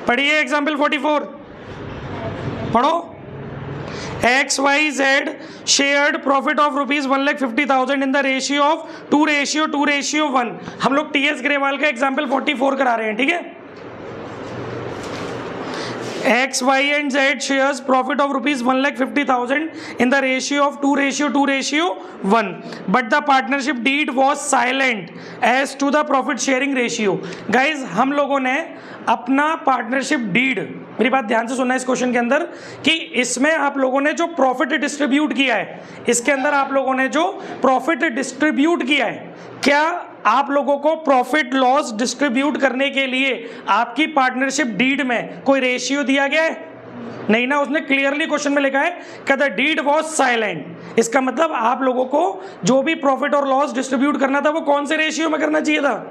पढ़िए एग्जाम्पल 44, पढ़ो। XYZ shared profit of ₹1,50,000 in the ratio of 2:1। हम लोग TS ग्रेवाल का एग्जाम्पल 44 करा रहे हैं, ठीक है। X, Y and Z shares profit of ₹1,50,000 in the ratio of 2:1, but the partnership deed was silent as to the profit sharing ratio। Guys, हम लोगों ने अपना पार्टनरशिप डीड, मेरी बात ध्यान से सुनना इस क्वेश्चन के अंदर, कि इसमें आप लोगों ने जो प्रॉफिट डिस्ट्रीब्यूट किया है, इसके अंदर आप लोगों ने जो प्रॉफिट डिस्ट्रीब्यूट किया है, क्या आप लोगों को प्रॉफिट लॉस डिस्ट्रीब्यूट करने के लिए आपकी पार्टनरशिप डीड में कोई रेशियो दिया गया है? नहीं ना, उसने क्लियरली क्वेश्चन में लिखा है कि द डीड वाज साइलेंट। इसका मतलब आप लोगों को जो भी प्रॉफिट और लॉस डिस्ट्रीब्यूट करना था वो कौन से रेशियो में करना चाहिए था?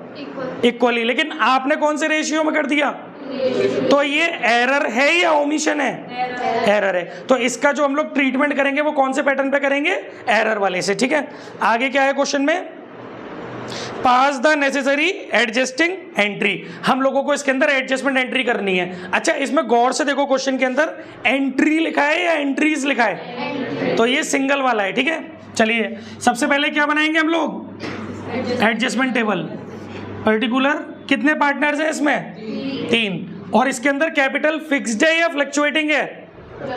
इक्वली। लेकिन आपने कौन से रेशियो में कर दिया? तो ये एरर है या ओमिशन है? एरर है। तो इसका जो हम लोग ट्रीटमेंट करेंगे वो कौन से पैटर्न पे करेंगे? एरर वाले से, ठीक है। आगे क्या है क्वेश्चन में? पास द नेसेसरी एडजस्टिंग एंट्री। हम लोगों को इसके अंदर एडजस्टमेंट एंट्री करनी है। अच्छा, इसमें गौर से देखो, क्वेश्चन के अंदर एंट्री लिखा है या एंट्रीज लिखा है? तो ये सिंगल वाला है, ठीक है। चलिए सबसे पहले क्या बनाएंगे हम लोग? Adjustment table. पर्टिकुलर कितने पार्टनर्स हैं इसमें? 3। और इसके अंदर कैपिटल फिक्स्ड है या फ्लक्चुएटिंग है?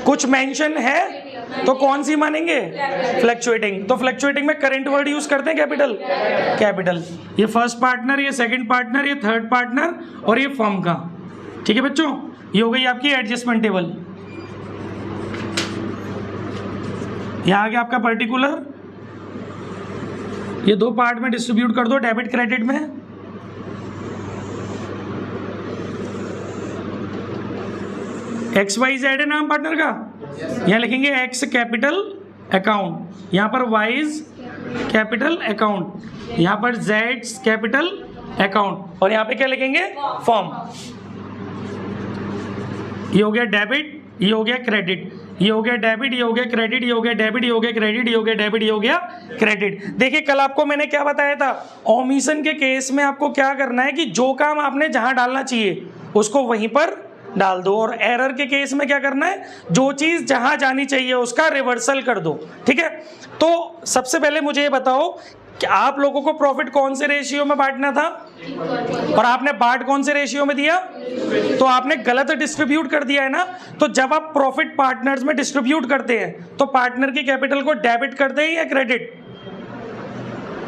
कुछ मेंशन है तो कौन सी मानेंगे? फ्लक्चुएटिंग। तो फ्लक्चुएटिंग में करंट वर्ड यूज करते हैं कैपिटल। कैपिटल, ये फर्स्ट पार्टनर, ये सेकंड पार्टनर, ये थर्ड पार्टनर और ये फर्म का, ठीक है बच्चों। ये हो गई आपकी एडजस्टमेंट टेबल। यहां आ गया आपका पर्टिकुलर। ये 2 पार्ट में डिस्ट्रीब्यूट कर दो, डेबिट क्रेडिट में। XYZ है नाम पार्टनर का। यहाँ लिखेंगे X कैपिटल अकाउंट, यहाँ पर Y कैपिटल अकाउंट, यहाँ पर Z कैपिटल अकाउंट, और यहाँ पे क्या लिखेंगे? फॉर्म। ये हो गया डेबिट, ये हो गया क्रेडिट, ये हो गया डेबिट, ये हो गया क्रेडिट, ये हो गया डेबिट, ये हो गया क्रेडिट, ये हो गया डेबिट, ये हो गया क्रेडिट। देखिए कल आपको मैंने क्या बताया था? ओमिशन के केस में आपको क्या करना है कि जो काम आपने जहां डालना चाहिए उसको वहीं पर डाल दो, और एरर के केस में क्या करना है? जो चीज जहां जानी चाहिए उसका रिवर्सल कर दो, ठीक है। तो सबसे पहले मुझे ये बताओ कि आप लोगों को प्रॉफिट कौन से रेशियो में बांटना था, और आपने बांट कौन से रेशियो में दिया? तो आपने गलत डिस्ट्रीब्यूट कर दिया है ना। तो जब आप प्रॉफिट पार्टनर्स में डिस्ट्रीब्यूट करते हैं तो पार्टनर की कैपिटल को डेबिट करते हैं या क्रेडिट?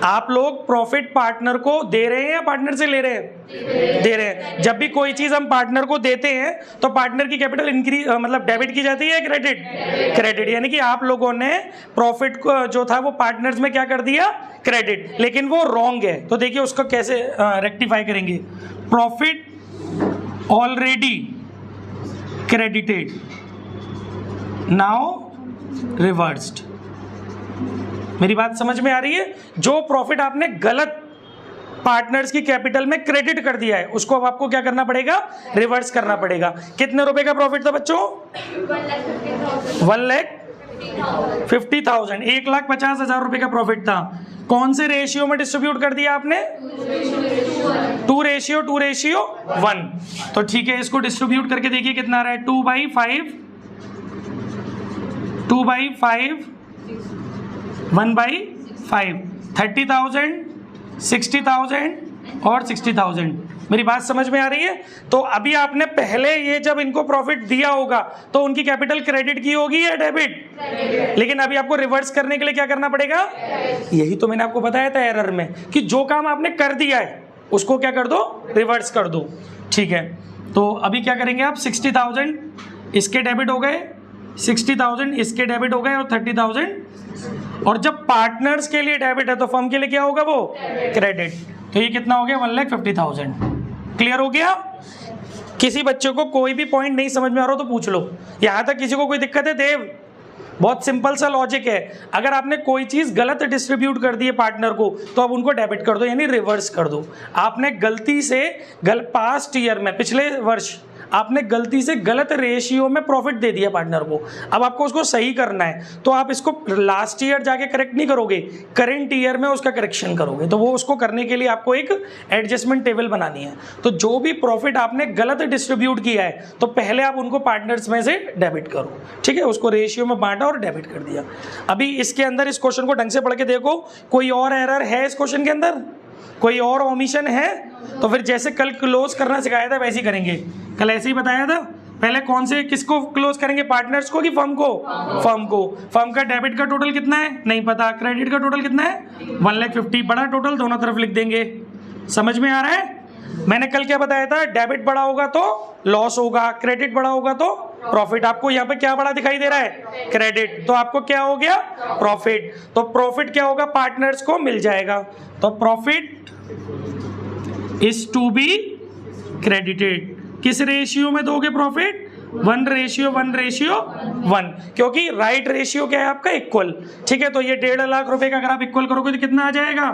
आप लोग प्रॉफिट पार्टनर को दे रहे हैं या पार्टनर से ले रहे हैं? दे रहे हैं। जब भी कोई चीज हम पार्टनर को देते हैं तो पार्टनर की कैपिटल इंक्रीज मतलब डेबिट की जाती है या क्रेडिट? क्रेडिट। यानी कि आप लोगों ने प्रॉफिट को जो था वो पार्टनर्स में क्या कर दिया? क्रेडिट। लेकिन वो रॉन्ग है। तो देखिए उसको कैसे रेक्टिफाई करेंगे। Profit already credited, now reversed. मेरी बात समझ में आ रही है? जो प्रॉफिट आपने गलत पार्टनर्स की कैपिटल में क्रेडिट कर दिया है उसको अब आपको क्या करना पड़ेगा? रिवर्स करना पड़ेगा। कितने रुपए का प्रॉफिट था बच्चों? 1,50,000। 1,50,000 रुपए का प्रॉफिट था। कौन से रेशियो में डिस्ट्रीब्यूट कर दिया आपने? 2:1। तो ठीक है, इसको डिस्ट्रीब्यूट करके देखिए कितना आ रहा है। 2/5, 1/5, 30,000, 60,000 और 60,000। मेरी बात समझ में आ रही है? तो अभी आपने पहले ये जब इनको प्रॉफिट दिया होगा तो उनकी कैपिटल क्रेडिट की होगी या डेबिट? लेकिन अभी आपको रिवर्स करने के लिए क्या करना पड़ेगा? यही तो मैंने आपको बताया था एरर में, कि जो काम आपने कर दिया है उसको क्या कर दो? रिवर्स कर दो, ठीक है। तो अभी क्या करेंगे आप? 60,000 इसके डेबिट हो गए, 60,000 इसके डेबिट हो गए और 30,000, और जब पार्टनर्स के लिए डेबिट है तो फर्म के लिए क्या होगा? वो क्रेडिट। तो ये कितना हो गया? 1,50,000। क्लियर हो गया? किसी बच्चे को कोई भी पॉइंट नहीं समझ में आ रहा हो तो पूछ लो। यहां तक किसी को कोई दिक्कत है देव? बहुत सिंपल सा लॉजिक है। अगर आपने कोई चीज गलत डिस्ट्रीब्यूट कर दी है पार्टनर को तो अब उनको डेबिट कर दो, यानी रिवर्स कर दो। आपने गलती से पास्ट ईयर में, पिछले वर्ष आपने गलती से गलत रेशियो में प्रॉफिट दे दिया पार्टनर को, अब आपको उसको सही करना है, तो आप इसको लास्ट ईयर जाके करेक्ट नहीं करोगे, करंट ईयर में उसका करेक्शन करोगे। तो वो उसको करने के लिए आपको एक एडजस्टमेंट टेबल बनानी है। तो जो भी प्रॉफिट आपने गलत डिस्ट्रीब्यूट किया है तो पहले आप उनको पार्टनर्स में से डेबिट करो, ठीक है, उसको रेशियो में बांटा और डेबिट कर दिया। अभी इसके अंदर इस क्वेश्चन को ढंग से पढ़ के देखो, कोई और एरर है इस क्वेश्चन के अंदर, कोई और ओमिशन है? तो फिर जैसे कल क्लोज करना सिखाया था वैसे ही करेंगे। कल ऐसे ही बताया था, पहले कौन से किसको क्लोज करेंगे, पार्टनर्स को कि फर्म को? फर्म को। फर्म का डेबिट का टोटल कितना है नहीं पता, क्रेडिट का टोटल कितना है 1,50,000, बड़ा टोटल दोनों तरफ लिख देंगे। समझ में आ रहा है? मैंने कल क्या बताया था, डेबिट बड़ा होगा तो लॉस होगा, क्रेडिट बड़ा होगा तो प्रॉफिट। आपको यहाँ पे क्या बड़ा दिखाई दे रहा है, क्रेडिट, तो आपको क्या हो गया, प्रॉफिट। तो प्रॉफिट क्या होगा, पार्टनर्स को मिल जाएगा। तो profit is to be credited. किस रेशियो में दोगे प्रॉफिट, 1:1:1, क्योंकि राइट रेशियो क्या है आपका, इक्वल, ठीक है। तो ये 1.5 लाख रुपए का अगर आप इक्वल करोगे तो कितना आ जाएगा,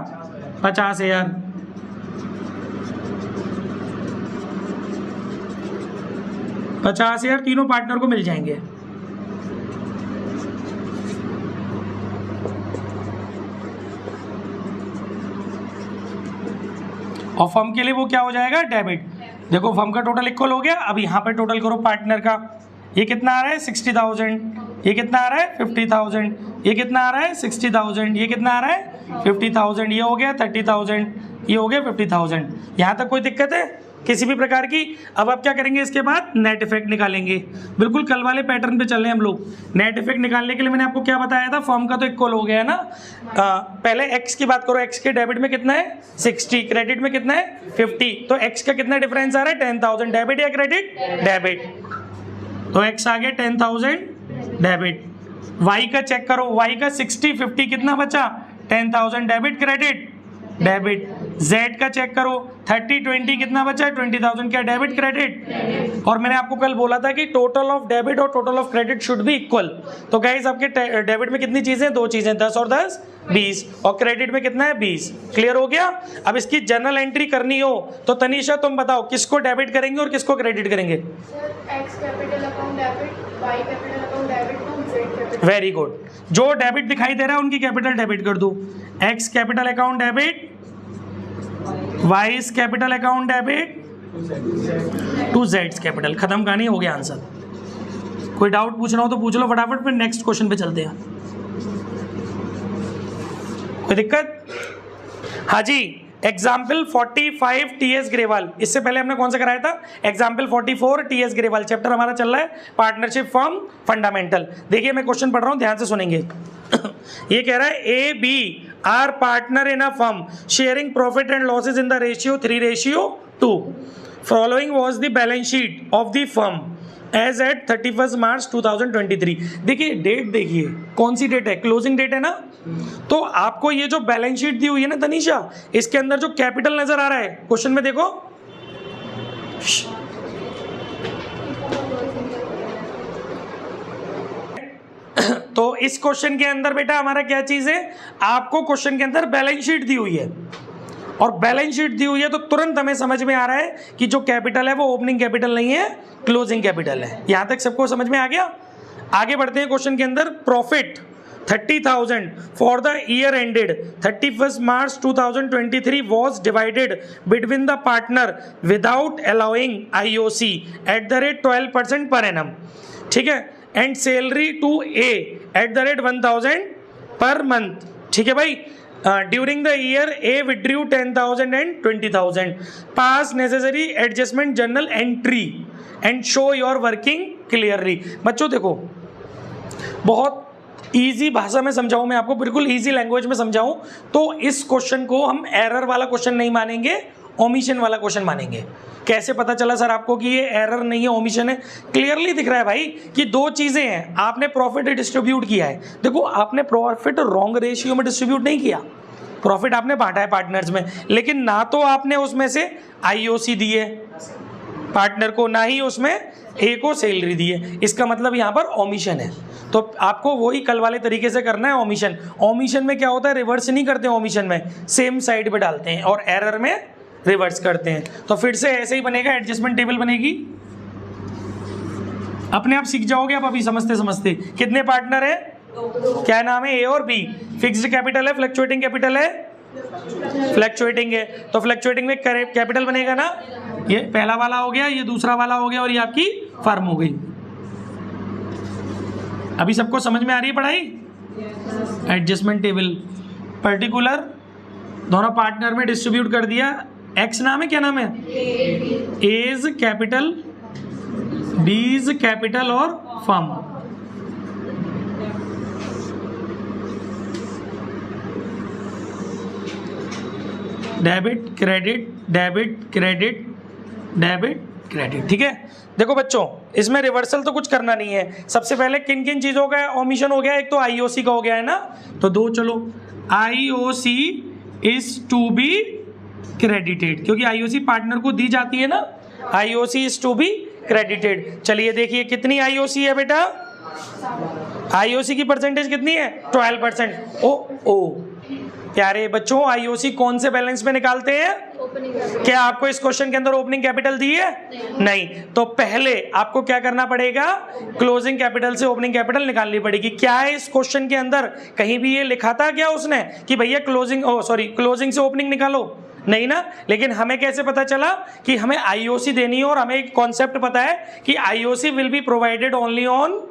50,000। 50,000 तीनों पार्टनर को मिल जाएंगे। और फर्म के लिए वो क्या हो जाएगा, डेबिट। देखो फर्म का टोटल इक्वल हो गया। अब यहाँ पे टोटल करो पार्टनर का, ये कितना आ रहा है 60,000, ये कितना आ रहा है 50,000, ये कितना आ रहा है 60,000, ये कितना आ रहा है 50,000, ये हो गया 30,000, ये हो गया 50,000। यहाँ तक कोई दिक्कत है किसी भी प्रकार की? अब आप क्या करेंगे, इसके बाद नेट इफेक्ट निकालेंगे। बिल्कुल कल वाले पैटर्न पे चल रहे हैं हम लोग। नेट इफेक्ट निकालने के लिए मैंने आपको क्या बताया था, फर्म का तो इक्वल हो गया ना। पहले एक्स की बात करो, एक्स के डेबिट में कितना है 60, क्रेडिट में कितना है 50, तो एक्स का कितना डिफरेंस आ रहा है 10,000, डेबिट या क्रेडिट, डेबिट। तो एक्स आ गया 10,000 डेबिट। वाई का चेक करो, वाई का 60 50 कितना बचा, 10,000 डेबिट, क्रेडिट, डेबिट। जेड का चेक करो, 30 20 कितना बचा है 20,000, क्या डेबिट, क्रेडिट। और मैंने आपको कल बोला था कि टोटल ऑफ डेबिट और total of credit should be equal. तो गाइस आपके डेबिट में कितनी चीजें, 2 चीजें, 10 और 10 20, और क्रेडिट में कितना है 20। क्लियर हो गया? अब इसकी जर्नल एंट्री करनी हो तो तनीषा तुम बताओ किसको डेबिट करेंगे और किसको क्रेडिट करेंगे? Very good. जो डेबिट दिखाई दे रहा है उनकी कैपिटल डेबिट कर दो। X capital account debit, y is capital account debit to जेड्स कैपिटल। खत्म कहानी, हो गया आंसर। कोई डाउट पूछना हो तो पूछ लो फटाफट, फिर नेक्स्ट क्वेश्चन पे चलते हैं। कोई दिक्कत? हाँ जी, एग्जाम्पल 45 टीएस ग्रेवाल। इससे पहले हमने कौन सा कराया था, एग्जाम्पल 44 टीएस ग्रेवाल। चैप्टर हमारा चल रहा है पार्टनरशिप फर्म फंडामेंटल। देखिए मैं क्वेश्चन पढ़ रहा हूं, ध्यान से सुनेंगे। ये कह रहा है A B are partner in a firm sharing profit and losses in the ratio 3:2। Following was the balance sheet of the firm as at 31 March 2023। देखिए डेट, देखिए कौन सी डेट है, क्लोजिंग डेट है ना। तो आपको ये जो बैलेंस शीट दी हुई है ना तनीषा, इसके अंदर जो कैपिटल नजर आ रहा है क्वेश्चन में देखो, तो इस क्वेश्चन के अंदर बेटा हमारा क्या चीज है, आपको क्वेश्चन के अंदर बैलेंस शीट दी हुई है। और बैलेंस शीट दी हुई है तो तुरंत हमें समझ में आ रहा है कि जो कैपिटल है वो ओपनिंग कैपिटल नहीं है, क्लोजिंग कैपिटल है। यहां तक सबको समझ में आ गया? आगे बढ़ते हैं क्वेश्चन के अंदर। Profit 30,000 for the year ended 31 March 2023 was divided between the partner without allowing IOC at the rate 12% per annum, ठीक है, and salary to A at the rate 1,000 per month, ठीक है भाई। During the year A withdrew 10,000 and 20,000। Pass necessary adjustment journal entry and show your working clearly. बच्चों देखो, बहुत easy भाषा में समझाऊं मैं आपको, बिल्कुल इजी लैंग्वेज में समझाऊं तो इस क्वेश्चन को हम एरर वाला क्वेश्चन नहीं मानेंगे, ओमिशन वाला क्वेश्चन मानेंगे। कैसे पता चला सर आपको कि ये एरर नहीं है, ओमिशन है? क्लियरली दिख रहा है भाई कि 2 चीजें हैं। आपने प्रॉफिट डिस्ट्रीब्यूट किया है, देखो आपने प्रॉफिट रॉन्ग रेशियो में डिस्ट्रीब्यूट नहीं किया, प्रॉफिट आपने बांटा है पार्टनर्स में, लेकिन ना तो आपने उसमें से आईओसी दी है पार्टनर को, ना ही उसमें ए को सैलरी दी है। इसका मतलब यहाँ पर ओमिशन है। तो आपको वही कल वाले तरीके से करना है ओमिशन। ओमिशन में क्या होता है, रिवर्स नहीं करते, ओमिशन में सेम साइड पे डालते हैं और एरर में रिवर्स करते हैं। तो फिर से ऐसे ही बनेगा, एडजस्टमेंट टेबल बनेगी। अपने आप सीख जाओगे आप अभी समझते समझते। कितने पार्टनर है, क्या नाम है, ए और बी। फिक्स्ड कैपिटल है, फ्लक्चुएटिंग कैपिटल है, फ्लक्चुएटिंग है, तो फ्लक्चुएटिंग में कैपिटल बनेगा ना, ये पहला वाला हो गया, ये दूसरा वाला हो गया और ये आपकी फर्म हो गई। अभी सबको समझ में आ रही है पढ़ाई। एडजस्टमेंट टेबल पर्टिकुलर दोनों पार्टनर में डिस्ट्रीब्यूट कर दिया। एक्स नाम है, क्या नाम है, एज कैपिटल, बीज कैपिटल और firm. Debit credit, debit credit, debit credit. ठीक है, देखो बच्चों इसमें रिवर्सल तो कुछ करना नहीं है। सबसे पहले किन किन चीज़ों का ओमिशन हो गया, एक तो आईओसी का हो गया है ना, तो दो चलो, IOC is to be credited, क्योंकि आईओसी पार्टनर को दी जाती है ना, IOC is to be credited. चलिए देखिए कितनी आईओसी है बेटा, आईओसी की परसेंटेज कितनी है, 12%। ओ प्यारे बच्चों, आईओसी कौन से बैलेंस में निकालते हैं, क्या आपको इस क्वेश्चन के अंदर ओपनिंग कैपिटल दी है, नहीं, तो पहले आपको क्या करना पड़ेगा, क्लोजिंग कैपिटल से ओपनिंग कैपिटल निकालनी पड़ेगी। क्या है इस क्वेश्चन के अंदर कहीं भी ये लिखा था क्या उसने कि भैया क्लोजिंग से ओपनिंग निकालो, नहीं ना। लेकिन हमें कैसे पता चला कि हमें आईओसी देनी है, और हमें एक कॉन्सेप्ट पता है कि IOC will be provided only on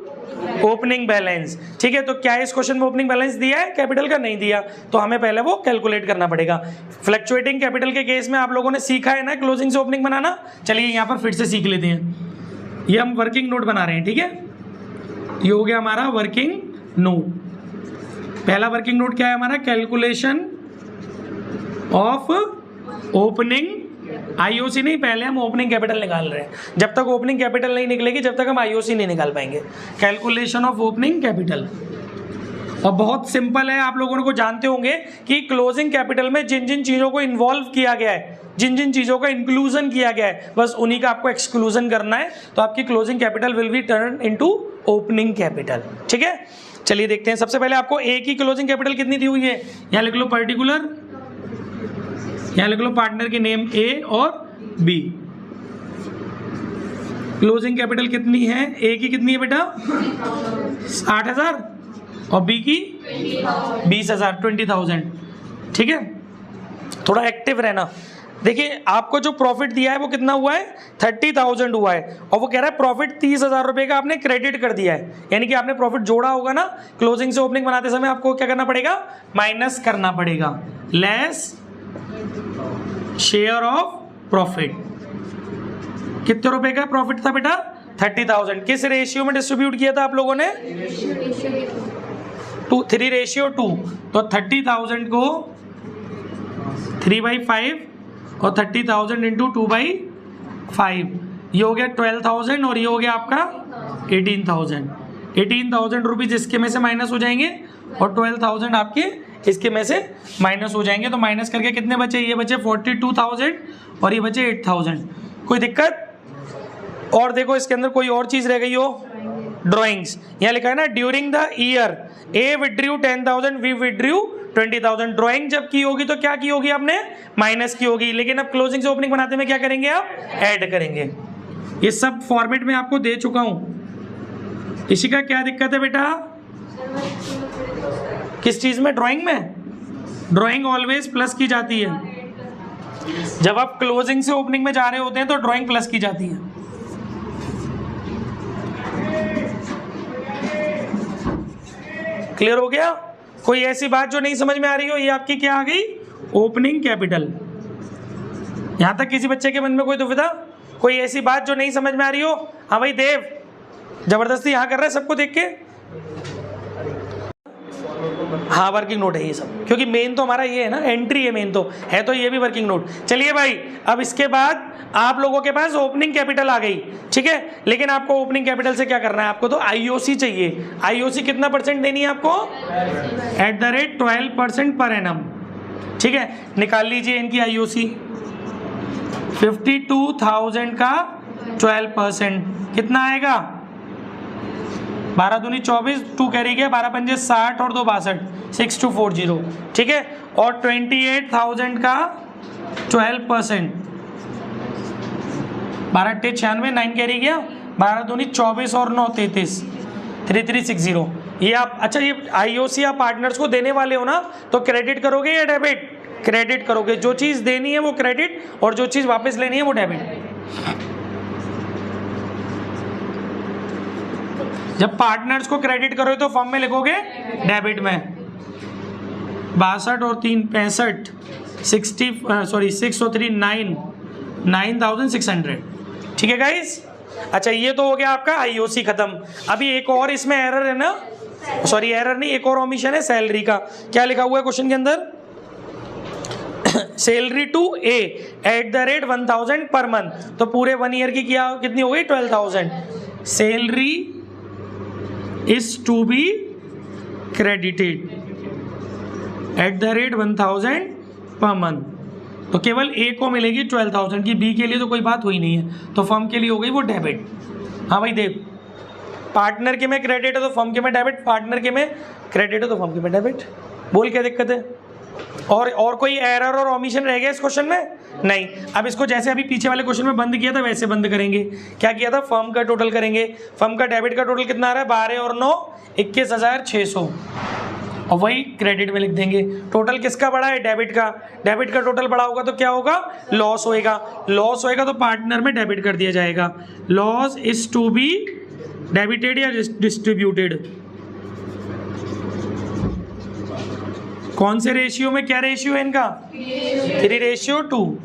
opening balance. ठीक है, तो क्या इस क्वेश्चन में ओपनिंग बैलेंस दिया है कैपिटल का, नहीं दिया, तो हमें पहले वो कैलकुलेट करना पड़ेगा। फ्लक्चुएटिंग कैपिटल के केस में आप लोगों ने सीखा है ना क्लोजिंग से ओपनिंग बनाना। चलिए यहाँ पर फिर से सीख लेते हैं। ये हम वर्किंग नोट बना रहे हैं, ठीक है, ये हो गया हमारा वर्किंग नोट। पहला वर्किंग नोट क्या है हमारा, कैलकुलेशन ऑफ ओपनिंग, आईओसी नहीं, पहले हम ओपनिंग कैपिटल निकाल रहे हैं। जब तक ओपनिंग कैपिटल नहीं निकलेगी जब तक हम आईओसी नहीं निकाल पाएंगे। कैलकुलेशन ऑफ ओपनिंग कैपिटल, और बहुत सिंपल है, आप लोगों को जानते होंगे कि क्लोजिंग कैपिटल में जिन जिन चीज़ों को इन्वॉल्व किया गया है, जिन जिन चीज़ों का इंक्लूजन किया गया है, बस उन्हीं का आपको एक्सक्लूजन करना है, तो आपकी closing capital will be turn into opening capital. ठीक है, चलिए देखते हैं। सबसे पहले आपको ए की क्लोजिंग कैपिटल कितनी दी हुई है, यहाँ लिख लो पर्टिकुलर, यहाँ लिख लो पार्टनर के नेम ए और बी। क्लोजिंग कैपिटल कितनी है, ए की कितनी है बेटा 60,000 और बी की 20,000, 20,000। ठीक है, थोड़ा एक्टिव रहना। देखिए आपको जो प्रॉफिट दिया है वो कितना हुआ है, 30,000 हुआ है, और वो कह रहा है प्रॉफिट 30,000 रुपये का आपने क्रेडिट कर दिया है, यानी कि आपने प्रॉफिट जोड़ा होगा ना, क्लोजिंग से ओपनिंग बनाते समय आपको क्या करना पड़ेगा, माइनस करना पड़ेगा, लेस शेयर ऑफ प्रॉफिट। कितने रुपए का प्रॉफिट था बेटा, 30,000। किस रेशियो में डिस्ट्रीब्यूट किया था आप लोगों ने, 3:2। तो 30,000 को 3/5 और 30,000 इंटू 2/5, ये हो गया 12,000 और ये हो गया आपका 18,000। 18,000 रुपीज इसके में से माइनस हो जाएंगे और 12,000 आपके इसके में से माइनस हो जाएंगे। तो माइनस करके कितने बचे, ये बचे 42,000 और ये बचे 8,000। कोई दिक्कत? और देखो इसके अंदर कोई और चीज रह गई हो, ड्राइंग्स। यहाँ लिखा है ना, during the year A withdrew 10,000, we withdrew 20,000। Drawing जब की होगी तो क्या की होगी आपने, माइनस की होगी, लेकिन अब क्लोजिंग से ओपनिंग बनाते में क्या करेंगे आप, ऐड करेंगे। ये सब फॉर्मेट में आपको दे चुका हूं। इसी का क्या दिक्कत है बेटा, किस चीज में, ड्राइंग में। ड्राइंग ऑलवेज प्लस की जाती है, जब आप क्लोजिंग से ओपनिंग में जा रहे होते हैं तो ड्राइंग प्लस की जाती है। क्लियर हो गया? कोई ऐसी बात जो नहीं समझ में आ रही हो, ये आपकी क्या आ गई, ओपनिंग कैपिटल। यहां तक किसी बच्चे के मन में कोई दुविधा, कोई ऐसी बात जो नहीं समझ में आ रही हो? हाँ भाई देव जबरदस्ती यहाँ कर रहा है सबको देख के। हाँ वर्किंग नोट है ये सब, क्योंकि मेन तो हमारा ये है ना, एंट्री है मेन, तो है तो ये भी वर्किंग नोट। चलिए भाई, अब इसके बाद आप लोगों के पास ओपनिंग कैपिटल आ गई, ठीक है, लेकिन आपको ओपनिंग कैपिटल से क्या करना है, आपको तो आईओसी चाहिए। आईओसी कितना परसेंट देनी है आपको, @12% पर एनम। ठीक है, निकाल लीजिए इनकी आईओसी। 52,000 का 12% कितना आएगा, 12 दूनी 24, 2 कैरी गया, 12 पंजे 60 और 2 62, 6240। ठीक है, और 28,000 का 12%, 12 8 96, 9 कैरी गया, 12 दूनी 24 और 9 33, 3360। ये आप, अच्छा ये IOC आप पार्टनर्स को देने वाले हो ना, तो क्रेडिट करोगे या डेबिट? क्रेडिट करोगे। जो चीज़ देनी है वो क्रेडिट और जो चीज़ वापस लेनी है वो डेबिट। जब पार्टनर्स को क्रेडिट करोगे तो फर्म में लिखोगे डेबिट में। 62 और 3 65, 603 9,600। ठीक है गाइस। अच्छा ये तो हो गया आपका IOC खत्म। अभी एक और इसमें एरर है ना, सॉरी एरर नहीं, एक और ओमिशन है सैलरी का। क्या लिखा हुआ है क्वेश्चन के अंदर? Salary to A @1000 per month. तो पूरे 1 ईयर की क्या कितनी हो गई? 12,000। Salary is to be credited @1000 per month. तो केवल A को मिलेगी 12,000 की, B के लिए तो कोई बात हुई नहीं है, तो फर्म के लिए हो गई वो डेबिट। हाँ भाई देव, पार्टनर के में क्रेडिट है तो फर्म के में डेबिट, पार्टनर के में क्रेडिट है तो फर्म के में डेबिट। बोल क्या दिक्कत है? और कोई एरर और ओमिशन रह गया इस क्वेश्चन में? नहीं। अब इसको जैसे अभी पीछे वाले क्वेश्चन में बंद किया था वैसे बंद करेंगे। क्या किया था? फर्म का टोटल करेंगे। फर्म का डेबिट का टोटल कितना आ रहा है? 12 और 9 21,600, और वही क्रेडिट में लिख देंगे। टोटल किसका बड़ा है? डेबिट का। डेबिट का टोटल बड़ा होगा तो क्या होगा? लॉस होएगा। लॉस होएगा तो पार्टनर में डेबिट कर दिया जाएगा। Loss is to be debited या डिस्ट्रीब्यूटेड। कौन से रेशियो में? क्या रेशियो है इनका? 3:2।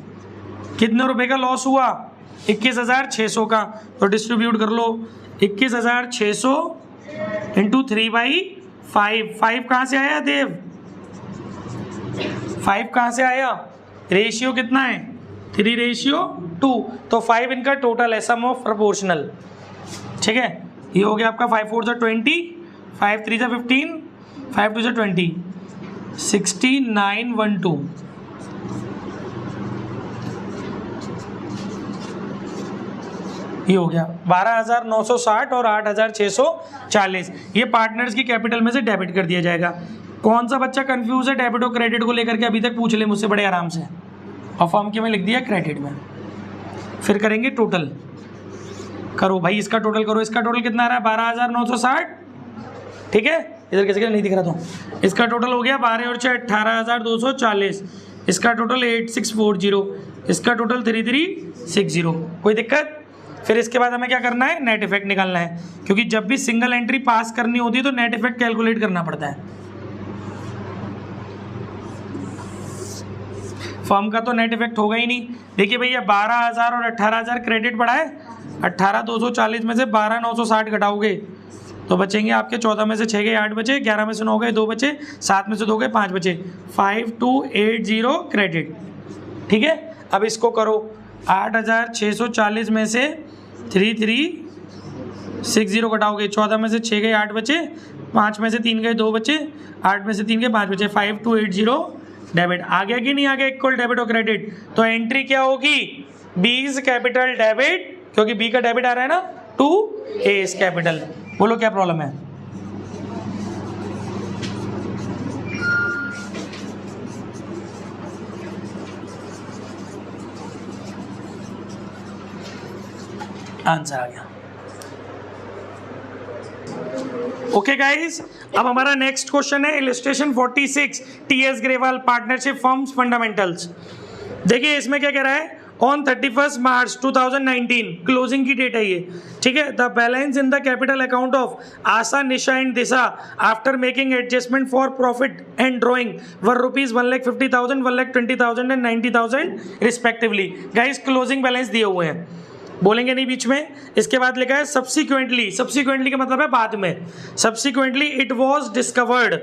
कितने रुपए का लॉस हुआ? 21,600 का। तो डिस्ट्रीब्यूट कर लो, 21,600 इंटू 3/5। 5 कहाँ से आया देव? 5 कहाँ से आया? रेशियो कितना है? 3:2। तो 5 इनका टोटल है, सम ऑफ प्रोपोर्शनल। ठीक है, ये हो गया आपका 5 4 जा 20, 5 3 जा 15, 5 2 जा 20, 6912। ये हो गया 12,960 और 8,640। ये पार्टनर्स की कैपिटल में से डेबिट कर दिया जाएगा। कौन सा बच्चा कंफ्यूज है डेबिट और क्रेडिट को लेकर के? अभी तक पूछ ले मुझसे बड़े आराम से। और फॉर्म के में लिख दिया क्रेडिट में। फिर करेंगे टोटल। करो भाई, इसका टोटल करो। इसका टोटल कितना आ रहा है? 12,960। ठीक है, इधर कैसे नहीं दिख रहा था। इसका टोटल हो गया 12 और 6 18,240। इसका टोटल 8640। इसका टोटल 3360। कोई दिक्कत? फिर इसके बाद हमें क्या करना है? नेट इफेक्ट निकालना है, क्योंकि जब भी सिंगल एंट्री पास करनी होती है तो नेट इफेक्ट कैलकुलेट करना पड़ता है। फर्म का तो नेट इफेक्ट होगा ही नहीं। देखिए भैया 12,000 और 18,000 क्रेडिट पड़ा है। 18,240 में से 12,960 घटाओगे तो बचेंगे आपके 14 में से 6 गए 8 बचे, 11 में से 9 गए 2 बचे, 7 में से 2 गए 5 बचे। 5280 क्रेडिट। ठीक है, अब इसको करो। 8,640 में से 3360 घटाओगे, 14 में से 6 गए 8 बचे, 5 में से 3 गए 2 बचे, 8 में से 3 गए 5 बचे। 5280 डेबिट। आ गया कि नहीं आ गया? इक्वल डेबिट और क्रेडिट। तो एंट्री क्या होगी? बी इज कैपिटल डेबिट, क्योंकि बी का डेबिट आ रहा है ना, टू ए इज कैपिटल। बोलो क्या प्रॉब्लम है? आंसर आ गया। ओके गाइस, अब हमारा नेक्स्ट क्वेश्चन है illustration 46, TS Grewal partnership firms fundamentals. देखिए इसमें क्या कह रहा है? ऑन 31 मार्च 2019 क्लोजिंग की डेट है ये। ठीक है, the balance in the capital account of Asha, Nisha and Disha after making adjustment for profit and drawing were ₹1,50,000, 1,20,000 एंड 90,000 रिस्पेक्टिवली। गाइस क्लोजिंग बैलेंस दिए हुए हैं, बोलेंगे नहीं बीच में। इसके बाद लिखा है सब्सिक्वेंटली। सब्सिक्वेंटली का मतलब है बाद में। Subsequently it was discovered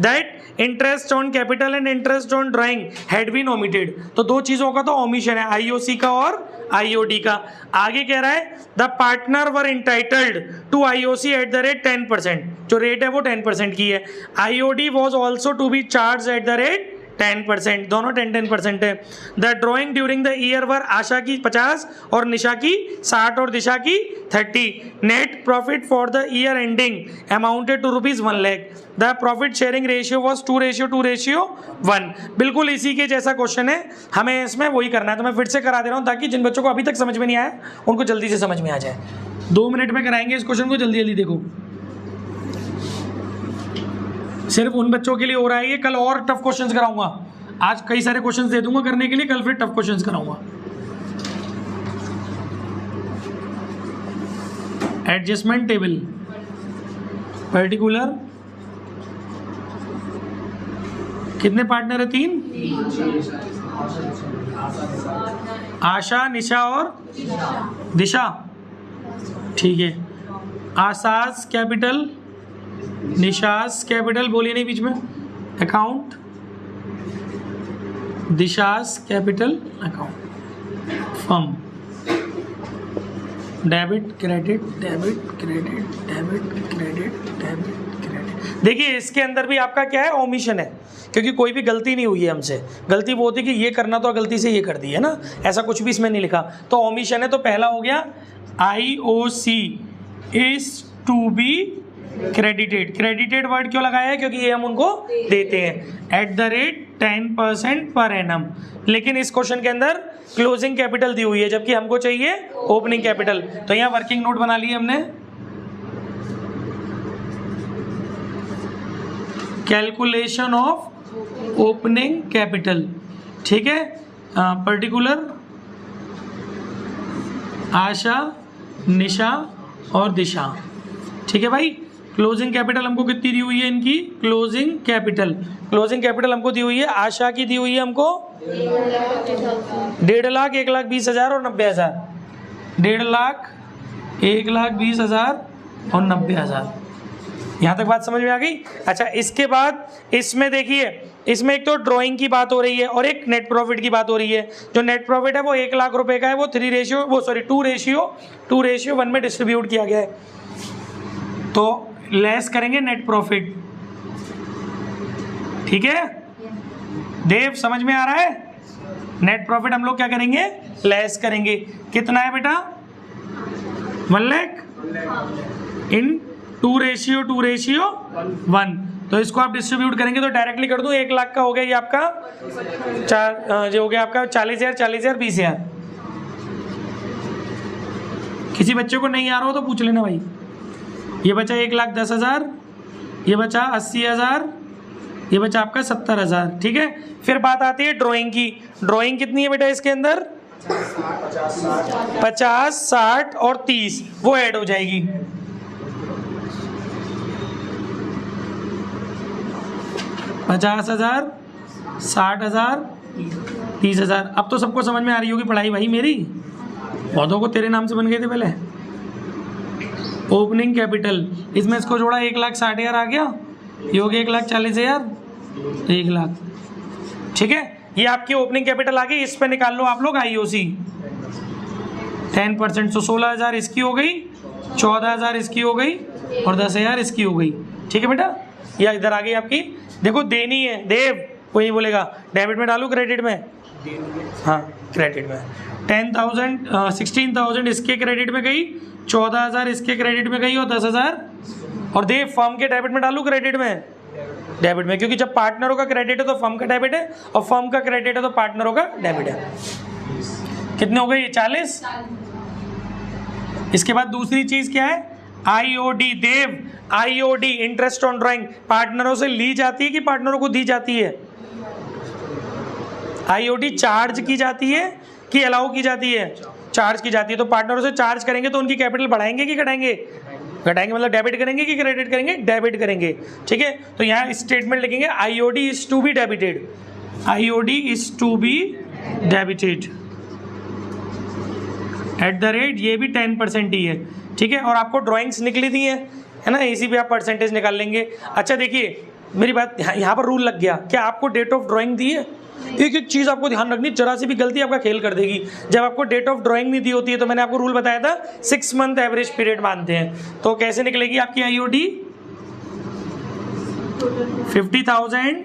that interest on capital and interest on drawing had been omitted. तो दो चीजों का तो ओमिशन है, आईओसी का और आईओडी का। आगे कह रहा है the partner were entitled to IOC at the rate 10%। जो रेट है वो 10% की है। IOD was also to be charged at the rate 10%। दोनों 10% है। The drawing during the year were Asha की 50 और निशा की 60 और दिशा की 30। Net profit for the year ending amounted to ₹1 lakh. The profit sharing ratio was 2:1। बिल्कुल इसी के जैसा क्वेश्चन है, हमें इसमें वही करना है। तो मैं फिर से करा दे रहा हूँ ताकि जिन बच्चों को अभी तक समझ में नहीं आया उनको जल्दी से समझ में आ जाए। 2 मिनट में कराएंगे इस क्वेश्चन को, जल्दी जल्दी देखो। सिर्फ उन बच्चों के लिए हो रहा है ये, कल और टफ क्वेश्चंस कराऊंगा। आज कई सारे क्वेश्चंस दे दूंगा करने के लिए, कल फिर टफ क्वेश्चंस कराऊंगा। एडजस्टमेंट टेबल, पर्टिकुलर, कितने पार्टनर है? 3। आशा, निशा और दिशा, ठीक है। आशास कैपिटल, निशास कैपिटल, बोलिए नहीं बीच में, account, Disha's capital account, firm, debit credit, debit credit, debit credit, debit credit. देखिए इसके अंदर भी आपका क्या है, ओमिशन है, क्योंकि कोई भी गलती नहीं हुई है हमसे। गलती वो थी कि ये करना तो गलती से ये कर दी है ना, ऐसा कुछ भी इसमें नहीं लिखा, तो ओमिशन है। तो पहला हो गया IOC is to be credited. Credited word क्यों लगाया है? क्योंकि ये हम उनको देते हैं @10% पर एनम। लेकिन इस क्वेश्चन के अंदर क्लोजिंग कैपिटल दी हुई है, जबकि हमको चाहिए ओपनिंग कैपिटल। तो यहाँ वर्किंग नोट बना लिए हमने, कैलकुलेशन ऑफ ओपनिंग कैपिटल, ठीक है। पर्टिकुलर, आशा, निशा और दिशा, ठीक है भाई। क्लोजिंग कैपिटल हमको कितनी दी हुई है इनकी? क्लोजिंग कैपिटल हमको दी हुई है, आशा की दी हुई है हमको 1.5 लाख, 1,20,000 और 90,000। 1.5 लाख, 1,20,000 और 90,000। यहाँ तक बात समझ में आ गई? अच्छा, इसके बाद इसमें देखिए, इसमें एक तो ड्राइंग की बात हो रही है और एक नेट प्रॉफिट की बात हो रही है। जो नेट प्रॉफिट है वो 1 लाख रुपए का है, वो 2:1 में डिस्ट्रीब्यूट किया गया है। तो लेस करेंगे नेट प्रॉफिट, ठीक है देव, समझ में आ रहा है? नेट प्रॉफिट हम लोग क्या करेंगे? लेस करेंगे। कितना है बेटा? 1 लाख इन 2:1। तो इसको आप डिस्ट्रीब्यूट करेंगे तो डायरेक्टली कर दूं, 1 लाख का हो गया ये आपका 4, जो हो गया आपका 40,000, 40,000, 20,000। किसी बच्चे को नहीं आ रहा हो तो पूछ लेना भाई। ये बचा 1,10,000, ये बचा 80,000, ये बचा आपका 70,000, ठीक है। फिर बात आती है ड्राइंग की। ड्राइंग कितनी है बेटा इसके अंदर? 50, 60 और 30, वो ऐड हो जाएगी। 50,000, 60,000, 30,000। अब तो सबको समझ में आ रही होगी पढ़ाई भाई मेरी। पौधों को तेरे नाम से बन गए थे पहले। ओपनिंग कैपिटल, इसमें इसको जोड़ा 1,60,000 आ गया, ये हो गया 1,40,000, 1 लाख, ठीक है। ये आपकी ओपनिंग कैपिटल आ गई। इस पे निकाल लो आप लोग IOC 10%, तो 16,000 इसकी हो गई, 14,000 इसकी हो गई और 10,000 इसकी हो गई, ठीक है बेटा। या इधर आ गई आपकी, देखो देनी है देव, कोई नहीं बोलेगा डेबिट में डालू क्रेडिट में? हाँ क्रेडिट में। 16,000 इसके क्रेडिट में गई, 14,000 इसके क्रेडिट में गई और 10,000 और देव फर्म के डेबिट में डालू क्रेडिट में? डेबिट में, क्योंकि जब पार्टनरों का क्रेडिट है तो फर्म का डेबिट है और फर्म का क्रेडिट है तो पार्टनरों का डेबिट है। कितने हो गए ये? 40। इसके बाद दूसरी चीज क्या है? IOD Dev, IOD interest on drawing पार्टनरों से ली जाती है कि पार्टनरों को दी जाती है? IOD चार्ज की जाती है कि अलाउ की जाती है? चार्ज की जाती है। तो पार्टनरों से चार्ज करेंगे तो उनकी कैपिटल बढ़ाएंगे कि घटाएंगे? घटाएंगे, मतलब डेबिट करेंगे कि क्रेडिट करेंगे? डेबिट करेंगे, ठीक है। तो यहाँ स्टेटमेंट लिखेंगे IOD is to be debited, IOD is to be debited @ ये भी 10% ही है, ठीक है। और आपको ड्राइंग्स निकली थी है ना, इसी पे आप परसेंटेज निकाल लेंगे। अच्छा देखिए मेरी बात, यहाँ पर रूल लग गया। क्या आपको डेट ऑफ ड्राइंग दी है? एक एक चीज़ आपको ध्यान रखनी, जरा सी भी गलती आपका खेल कर देगी। जब आपको डेट ऑफ ड्राइंग नहीं दी होती है तो मैंने आपको रूल बताया था 6 मंथ एवरेज पीरियड मानते हैं। तो कैसे निकलेगी आपकी IOD? 50,000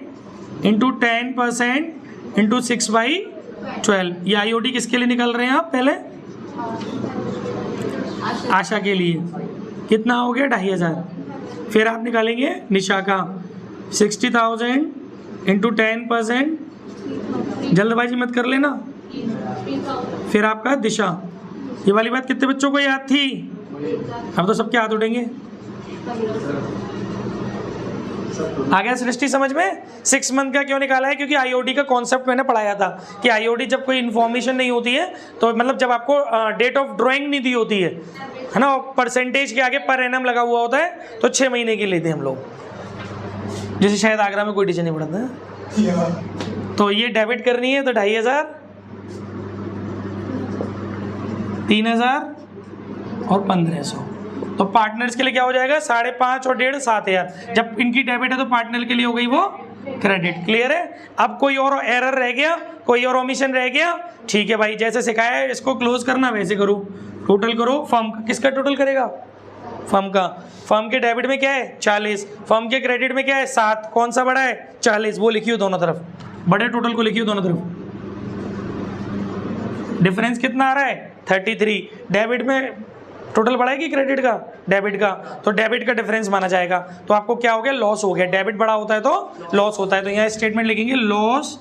into 10% into 6/12। ये IOD किसके लिए निकल रहे हैं आप? पहले आशा के लिए। कितना हो गया? 2,500। फिर आप निकालेंगे निशा का 60,000 इंटू 10%, जल्दबाजी मत कर लेना। फिर आपका दिशा, ये वाली बात कितने बच्चों को याद थी? अब तो सबके हाथ उठेंगे। आ गया सृष्टि समझ में? 6 मंथ का क्यों निकाला है? क्योंकि आईओडी का कॉन्सेप्ट मैंने पढ़ाया था कि आईओडी जब कोई इन्फॉर्मेशन नहीं होती है तो मतलब जब आपको डेट ऑफ ड्राइंग नहीं दी होती है ना, परसेंटेज के आगे पर एनम लगा हुआ होता है, तो 6 महीने की लेते हैं हम लोग। जैसे शायद आगरा में कोई टीचर नहीं पढ़ाता है। तो ये डेबिट करनी है तो 2500, 3000 और 1500। तो पार्टनर्स के लिए क्या हो जाएगा? 5.5 और 1.5 7,000। जब इनकी डेबिट है तो पार्टनर के लिए हो गई वो क्रेडिट। क्लियर है? अब कोई और एरर रह गया, कोई और ओमिशन रह गया? ठीक है भाई, जैसे सिखाया है इसको क्लोज करना वैसे करो। टोटल करो फर्म का। किसका टोटल करेगा? फर्म का। फर्म के डेबिट में क्या है? 40। फर्म के क्रेडिट में क्या है? 7। कौन सा बड़ा है? 40। वो लिखियो दोनों तरफ, बड़े टोटल को लिखियो दोनों तरफ। डिफरेंस कितना आ रहा है? 33। डेबिट में टोटल बड़ा है कि क्रेडिट का? डेबिट का। तो डेबिट का डिफरेंस माना जाएगा। तो आपको क्या हो गया? लॉस हो गया। डेबिट बड़ा होता है तो लॉस होता है। तो यहाँ स्टेटमेंट लिखेंगे loss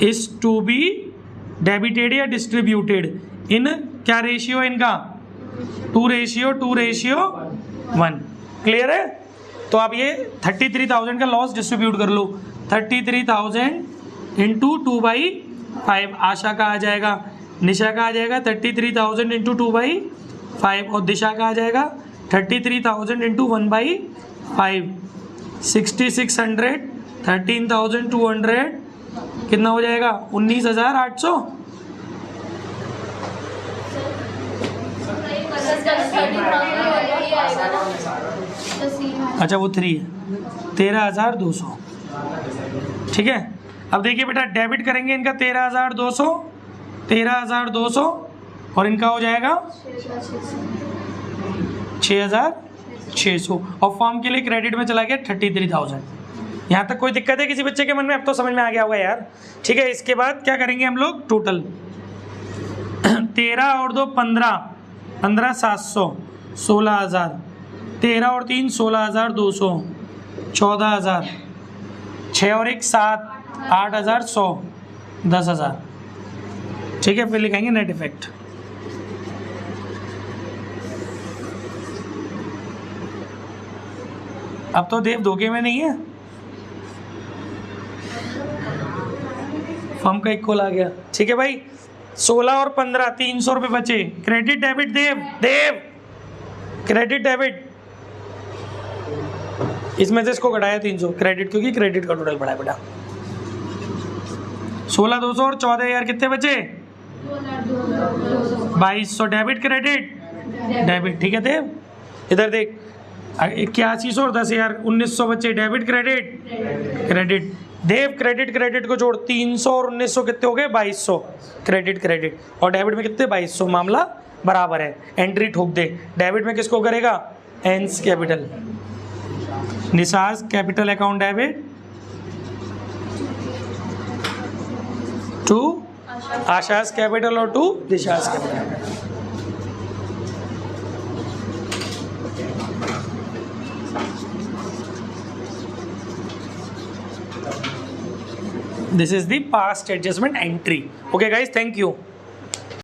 is to be debited या डिस्ट्रीब्यूटेड इन क्या रेशियो है इनका? 2:1। क्लियर है? तो आप ये 33,000 का लॉस डिस्ट्रीब्यूट कर लो। 33,000 इंटू 2/5 आशा का आ जाएगा, निशा का आ जाएगा 33,000 इंटू 2/5 और दिशा का आ जाएगा 33,000 इंटू 1/5। 6600, 13,200 कितना हो जाएगा? 19,800। अच्छा वो 3 है, 13,200। ठीक है। अब देखिए बेटा, डेबिट करेंगे इनका 13,200 और इनका हो जाएगा 6,600 और फॉर्म के लिए क्रेडिट में चला गया 33,000। यहाँ तक कोई दिक्कत है किसी बच्चे के मन में? अब तो समझ में आ गया होगा यार। ठीक है, इसके बाद क्या करेंगे हम लोग? टोटल 13 और 2 15, 15,700, 16,000, 13 और 3 16,200, 14,000, 6 और 1 7, 8,100, 10,000। ठीक है, फिर लिखेंगे नेट इफेक्ट। अब तो देव धोखे में नहीं है। फर्म का इक्वल आ गया। ठीक है भाई, 16 और 15 300 रुपये बचे। क्रेडिट डेबिट देव क्रेडिट डेबिट, इसमें से इसको घटाया 300 क्रेडिट, क्योंकि क्रेडिट का टोटल बढ़ा बेटा। 16,200 और 14,000 कितने बचे? 2,200 डेबिट क्रेडिट डेबिट। ठीक है देव, इधर देख 8100 और 10,000 1900 बचे। Debit credit credit. Dev credit को जोड़, 300 और 1900 कितने हो गए? 2,200 क्रेडिट और डेबिट में कितने? 2,200। मामला बराबर है। एंट्री ठोक दे। डेबिट में किसको करेगा? एंस कैपिटल, निसाज capital account debit to Asha's capital और to Disha's capital. This is the past adjustment entry. Okay guys, thank you.